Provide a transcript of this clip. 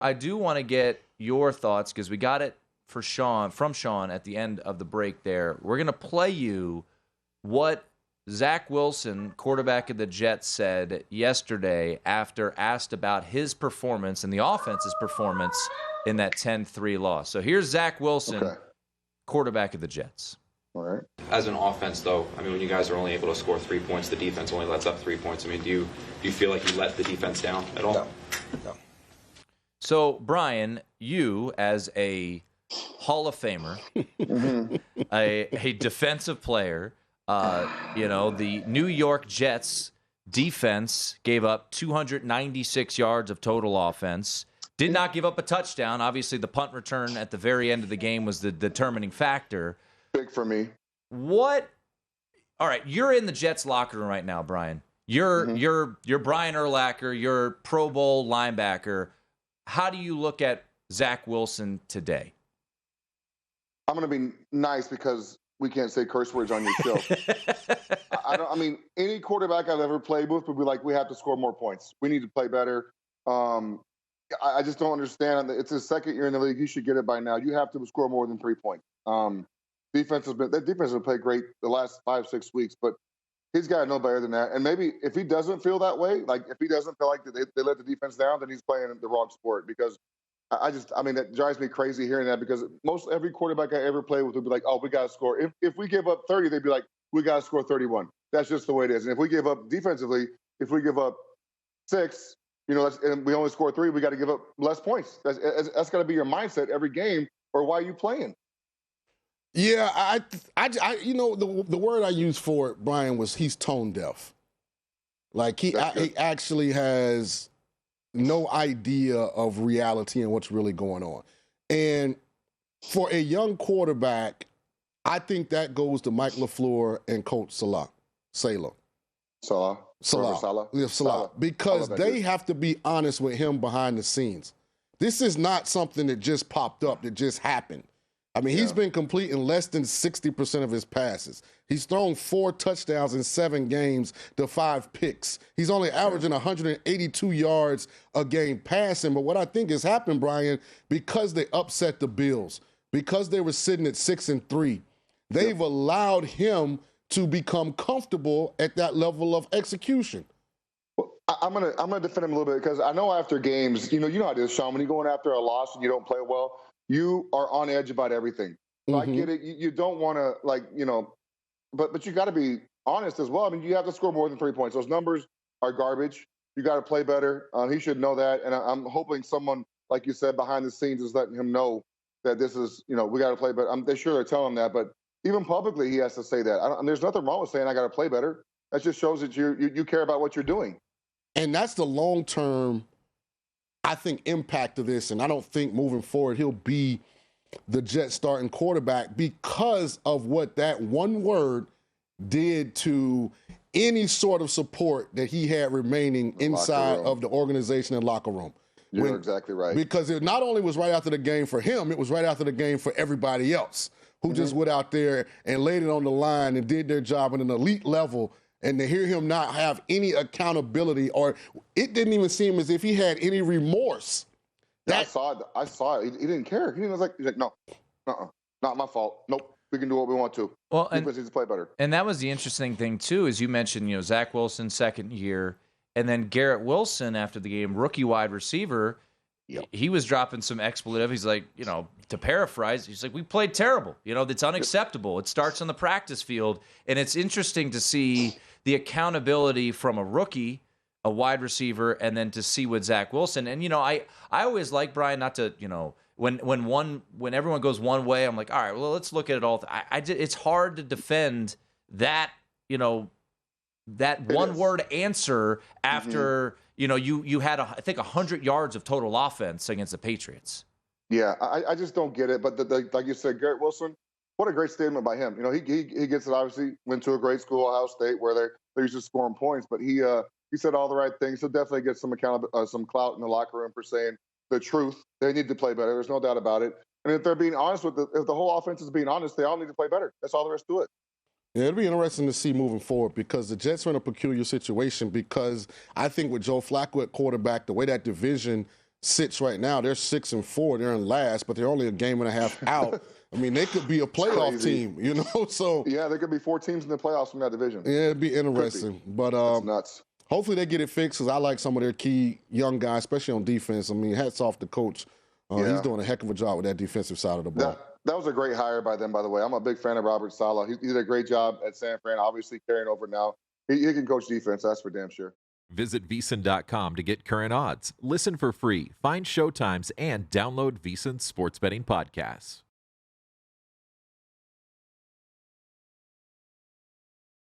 I do want to get your thoughts because we got it from Shaun at the end of the break there. We're going to play you what Zach Wilson, quarterback of the Jets, said yesterday after asked about his performance and the offense's performance in that 10-3 loss. So here's Zach Wilson, quarterback of the Jets. All right. As an offense, though, I mean, when you guys are only able to score 3 points, the defense only lets up 3 points. I mean, do you feel like you let the defense down at all? No. So, Brian, you as a Hall of Famer, a defensive player, the New York Jets defense gave up 296 yards of total offense. Did not give up a touchdown. Obviously, the punt return at the very end of the game was the determining factor. Big for me. All right, you're in the Jets locker room right now, Brian. You're Brian Urlacher, you're Pro Bowl linebacker. How do you look at Zach Wilson today? I'm going to be nice because we can't say curse words on your show. I mean, any quarterback I've ever played with would be like, we have to score more points. We need to play better. I just don't understand. It's his second year in the league. He should get it by now. You have to score more than 3 points. That defense has played great the last 5-6 weeks, but he's got to know better than that. And maybe if he doesn't feel that way, like if he doesn't feel like they let the defense down, then he's playing the wrong sport. Because that drives me crazy hearing that, because most every quarterback I ever played with would be like, oh, we got to score. If we give up 30, they'd be like, we got to score 31. That's just the way it is. And if we give up defensively, if we give up 6, and we only score 3, we got to give up less points. That's got to be your mindset every game, or why are you playing? Yeah, the word I used for it, Brian, was he's tone deaf. Like he actually has no idea of reality and what's really going on. And for a young quarterback, I think that goes to Mike LaFleur and Coach Salah. Because they have to be honest with him behind the scenes. This is not something that just popped up, that just happened. I mean, he's been completing less than 60% of his passes. He's thrown 4 touchdowns in 7 games to 5 picks. He's only averaging 182 yards a game passing. But what I think has happened, Brian, because they upset the Bills, because they were sitting at 6-3, they've allowed him to become comfortable at that level of execution. Well, I'm gonna defend him a little bit, because I know after games, you know how it is, Shaun, when you're going after a loss and you don't play well, you are on edge about everything. So I get it. You don't want to, but you got to be honest as well. I mean, you have to score more than 3 points. Those numbers are garbage. You got to play better. He should know that. And I'm hoping someone, like you said, behind the scenes is letting him know that this is, we got to play better. They're sure they're telling him that, but even publicly, he has to say that. There's nothing wrong with saying I got to play better. That just shows that you care about what you're doing. And that's the long-term, I think, impact of this. And I don't think moving forward he'll be the Jets starting quarterback because of what that one word did to any sort of support that he had remaining inside of the organization and locker room. You're exactly right. Because it not only was right after the game for him, it was right after the game for everybody else who just went out there and laid it on the line and did their job at an elite level. And to hear him not have any accountability, or it didn't even seem as if he had any remorse. I saw it. He didn't care. He's like, no, not my fault. Nope, we can do what we want to. Well, defense needs to play better. And that was the interesting thing too, is you mentioned, Zach Wilson, second year, and then Garrett Wilson after the game, rookie wide receiver. Yep. He was dropping some expletive. He's like, to paraphrase, he's like, we played terrible. It's unacceptable. It starts on the practice field. And it's interesting to see the accountability from a rookie, a wide receiver, and then to see with Zach Wilson. And, I always like, Brian, not to, when everyone goes one way, I'm like, all right, well, let's look at it all. It's hard to defend that, that one-word answer after, you had, I think, 100 yards of total offense against the Patriots. Yeah, I just don't get it. But like you said, Garrett Wilson, what a great statement by him. He gets it, obviously, went to a great school, Ohio State, where they're used to scoring points. But he said all the right things. He'll definitely get some clout in the locker room for saying the truth. They need to play better. There's no doubt about it. And if they're being honest if the whole offense is being honest, they all need to play better. That's all there is to it. Yeah, it'll be interesting to see moving forward, because the Jets are in a peculiar situation, because I think with Joe Flacco at quarterback, the way that division sits right now, they're 6-4. They're in last, but they're only a game and a half out. I mean, they could be a playoff team, you know. So yeah, there could be 4 teams in the playoffs from that division. Yeah, it'd be interesting. But that's nuts. Hopefully they get it fixed because I like some of their key young guys, especially on defense. I mean, hats off to coach. He's doing a heck of a job with that defensive side of the ball. That was a great hire by them, by the way. I'm a big fan of Robert Saleh. He did a great job at San Fran, obviously carrying over now. He can coach defense, that's for damn sure. Visit VSiN.com to get current odds, listen for free, find showtimes, and download VSiN sports betting podcasts.